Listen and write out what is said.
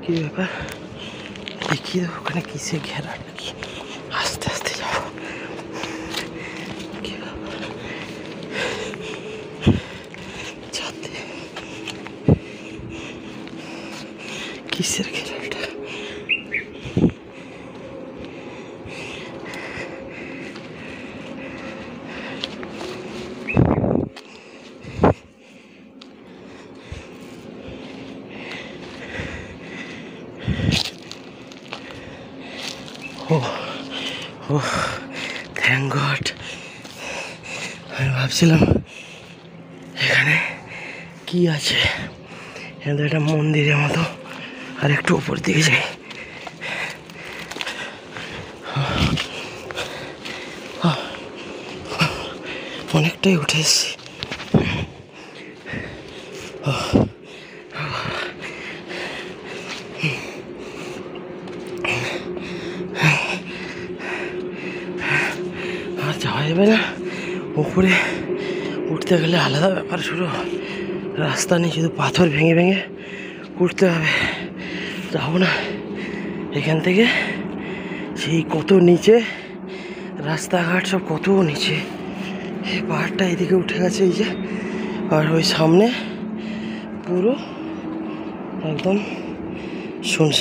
কি ব্যাপার দেখি ওখানে কিসে ঘেরা নাকি। আস্তে আস্তে যাবো। কিসের ঘেরাটা? ও থ্যাংক গড। আমি ভাবছিলাম এখানে কি আছে, এখানে তো একটা মন্দিরের মতো। আর একটু উপর দিকে যাই। অনেকটাই উঠে এসছি। আর যাওয়া যাবে না উপরে। উঠতে গেলে আলাদা ব্যাপার শুরু। রাস্তা নেই, শুধু পাথর ভেঙে ভেঙে উঠতে হবে। যাবো না এখান থেকে। সেই কত নিচে, রাস্তাঘাট সব কত নিচে। এই পাহাড়টা এদিকে উঠে গেছে এই যে, আর ওই সামনে পুরো একদম শুনশান।